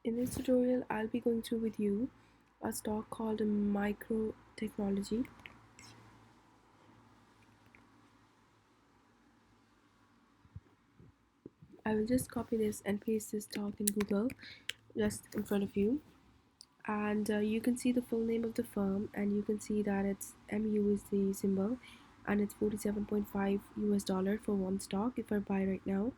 In this tutorial, I'll be going through with you a stock called Micro Technology. I will just copy this and paste this stock in Google just in front of you. And you can see the full name of the firm, and you can see that it's MU is the symbol, and it's 47.5 US dollar for one stock if I buy right now.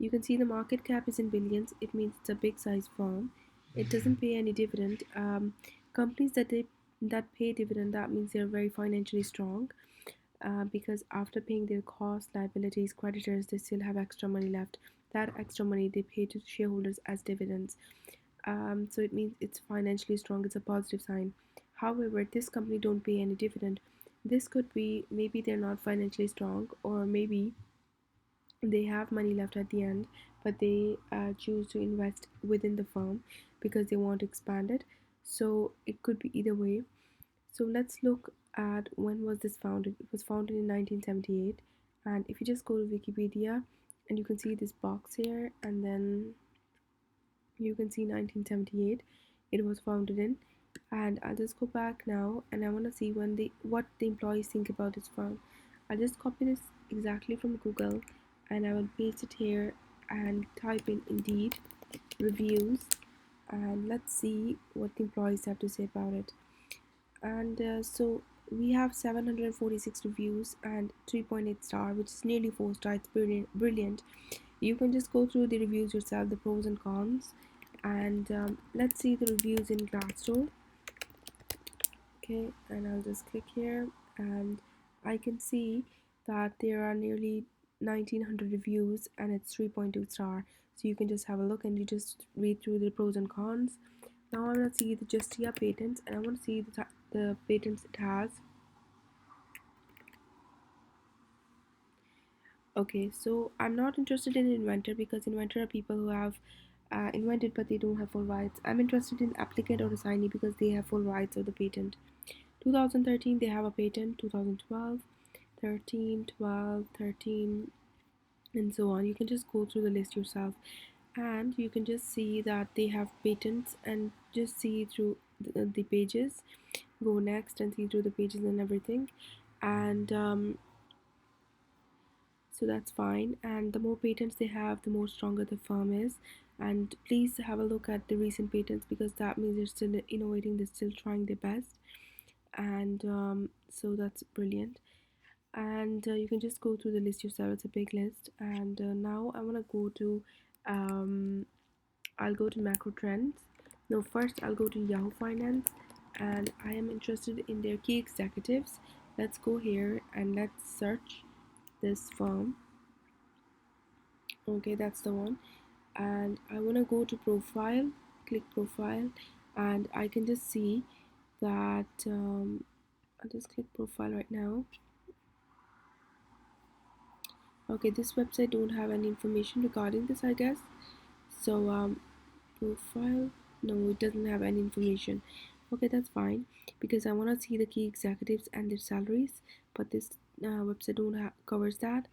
You can see the market cap is in billions. It means it's a big size firm. It doesn't pay any dividend. Companies that pay dividend, that means they're very financially strong, because after paying their costs, liabilities, creditors, they still have extra money left. That extra money they pay to shareholders as dividends. So it means it's financially strong. It's a positive sign. However, this company don't pay any dividend. This could be maybe they're not financially strong, or maybe they have money left at the end, but they choose to invest within the firm because they want to expand it. So it could be either way. So let's look at when was this founded. It was founded in 1978, and if you just go to Wikipedia, and you can see this box here, and then you can see 1978 it was founded in. And I'll just go back now, and I want to see when what the employees think about this firm. I'll just copy this exactly from Google, and I will paste it here and type in Indeed reviews, and let's see what the employees have to say about it. And so we have 746 reviews and 3.8 star, which is nearly 4 star. It's brilliant. You can just go through the reviews yourself, the pros and cons. And let's see the reviews in Glassdoor. Okay, and I'll just click here, and I can see that there are nearly 1900 reviews, and it's 3.2 star. So you can just have a look, and you just read through the pros and cons. Now I want to see the Justia patents, and I want to see the patents it has. Okay, so I'm not interested in inventor, because inventor are people who have invented but they don't have full rights. I'm interested in applicant or assignee because they have full rights of the patent. 2013 they have a patent, 2012, 13, 12, 13, and so on. You can just go through the list yourself, and you can just see that they have patents, and just see through the pages. Go next and see through the pages and everything. And so that's fine, and the more patents they have, the more stronger the firm is. And please have a look at the recent patents, because that means they're still innovating, they're still trying their best. And so that's brilliant. And you can just go through the list yourself. It's a big list. And now I want to go to I'll go to macro trends. No, first I'll go to Yahoo Finance, and I am interested in their key executives. Let's go here and let's search this firm. Okay, that's the one. And I want to go to profile, click profile, and I can just see that I'll just click profile right now. Okay, this website don't have any information regarding this, I guess. So profile, no, it doesn't have any information. Okay, that's fine, because I want to see the key executives and their salaries, but this website don't covers that.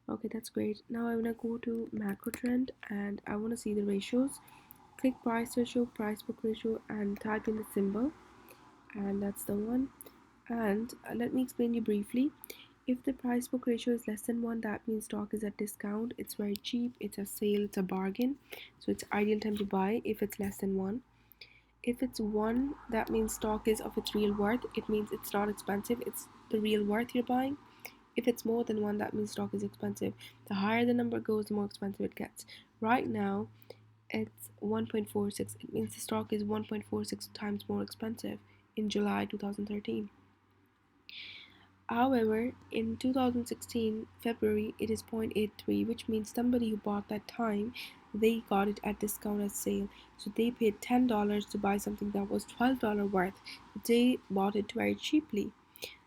Okay, that's great. Now I want to go to macro trend, and I want to see the ratios. Click price ratio, price book ratio, and type in the symbol, and that's the one. And let me explain you briefly. If the price book ratio is less than 1, that means stock is at discount, it's very cheap, it's a sale, it's a bargain, so it's ideal time to buy if it's less than 1. If it's 1, that means stock is of its real worth. It means it's not expensive, it's the real worth you're buying. If it's more than 1, that means stock is expensive. The higher the number goes, the more expensive it gets. Right now it's 1.46. It means the stock is 1.46 times more expensive in July 2013. However, in 2016 February it is 0.83, which means somebody who bought that time, they got it at discount as sale. So they paid $10 to buy something that was $12 worth. They bought it very cheaply.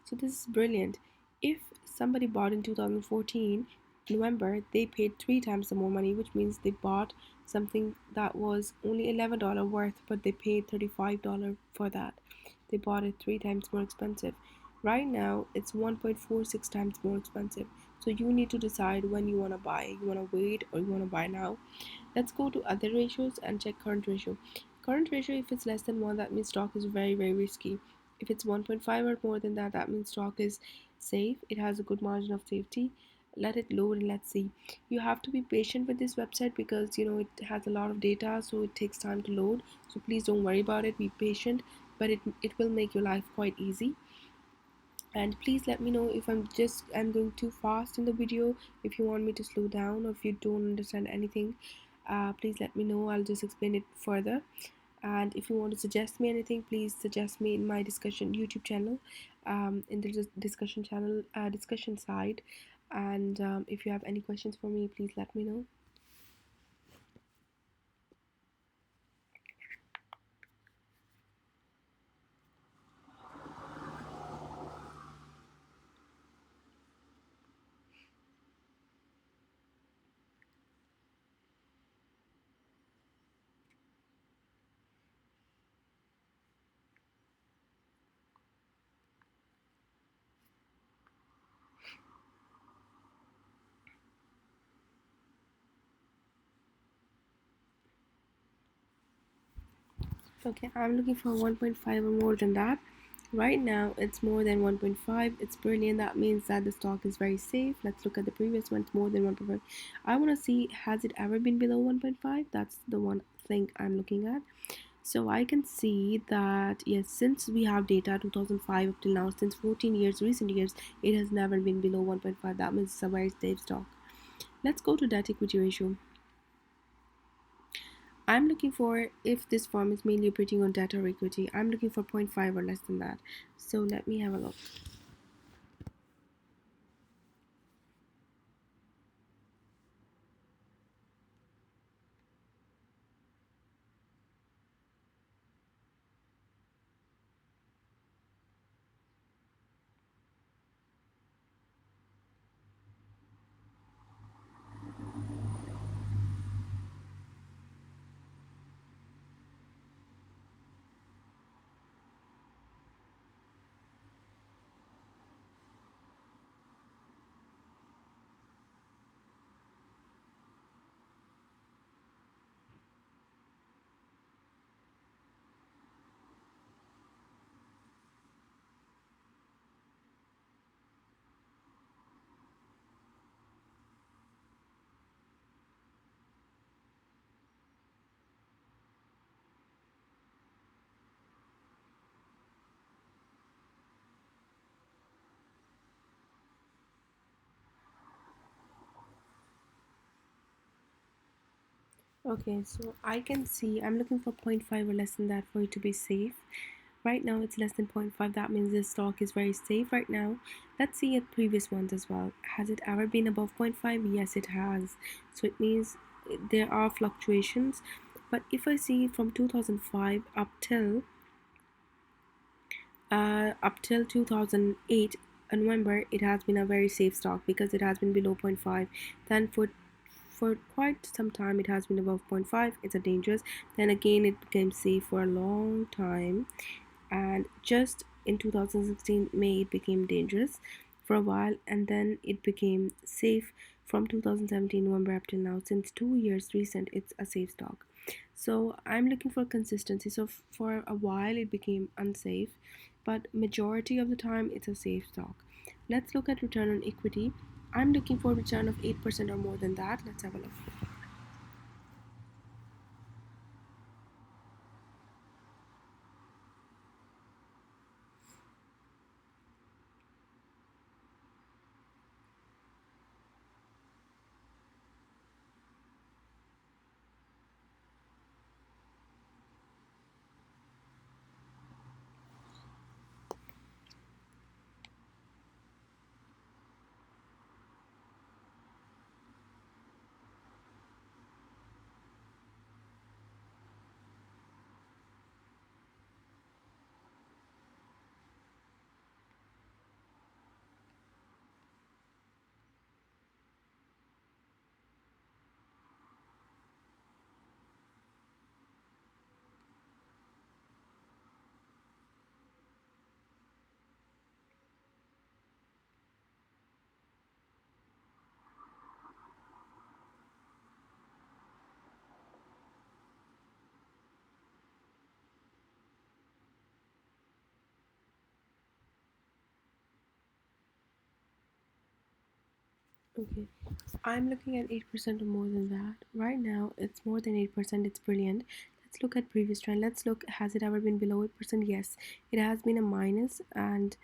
So this is brilliant. If somebody bought in 2014 November, they paid 3 times the more money, which means they bought something that was only $11 worth, but they paid $35 for that. They bought it 3 times more expensive. Right now, it's 1.46 times more expensive. So you need to decide when you want to buy. You want to wait or you want to buy now. Let's go to other ratios and check current ratio. Current ratio, if it's less than 1, that means stock is very, very risky. If it's 1.5 or more than that, that means stock is safe. It has a good margin of safety. Let it load and let's see. You have to be patient with this website because it has a lot of data, so it takes time to load. So please don't worry about it. Be patient, but it will make your life quite easy. And please let me know if I'm going too fast in the video, if you want me to slow down, or if you don't understand anything. Please let me know, I'll just explain it further. And if you want to suggest me anything, please suggest me in my discussion YouTube channel, in the discussion channel, discussion side. And if you have any questions for me, please let me know. Okay, I'm looking for 1.5 or more than that. Right now, it's more than 1.5. It's brilliant. That means that the stock is very safe. Let's look at the previous one. It's more than 1.5. I want to see, has it ever been below 1.5? That's the one thing I'm looking at. So I can see that, yes, since we have data 2005 up till now, since 14 years, recent years, it has never been below 1.5. That means it's a very safe stock. Let's go to debt equity ratio. I'm looking for, if this firm is mainly operating on debt or equity, I'm looking for 0.5 or less than that. So let me have a look. Okay, so I can see I'm looking for 0.5 or less than that for it to be safe. Right now it's less than 0.5. That means this stock is very safe right now. Let's see at previous ones as well. Has it ever been above 0.5? Yes, it has. So it means there are fluctuations. But if I see from 2005 up till 2008 November, it has been a very safe stock because it has been below zero point 0.5. Then for quite some time it has been above zero point 0.5. It's a dangerous. Then again it became safe for a long time, and just in 2016 May it became dangerous for a while, and then it became safe from 2017 November up till now. Since 2 years recent, it's a safe stock. So I'm looking for consistency. So for a while it became unsafe, but majority of the time it's a safe stock. Let's look at return on equity. I'm looking for a return of 8% or more than that. Let's have a look. Okay, I'm looking at 8% or more than that. Right now, it's more than 8%. It's brilliant. Let's look at previous trend. Let's look, has it ever been below 8%? Yes, it has been a minus, and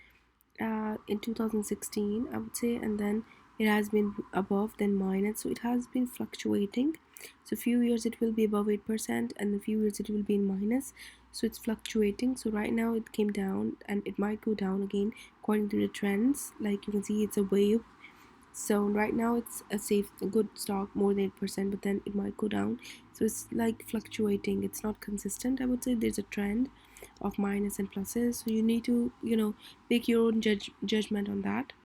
in 2016, I would say, and then it has been above, then minus. So it has been fluctuating. So few years it will be above 8%, and a few years it will be in minus. So it's fluctuating. So right now it came down, and it might go down again according to the trends. Like you can see, it's a wave. So right now it's a safe, a good stock, more than 8%, but then it might go down. So it's like fluctuating. It's not consistent. I would say there's a trend of minus and pluses. So you need to, make your own judgment on that.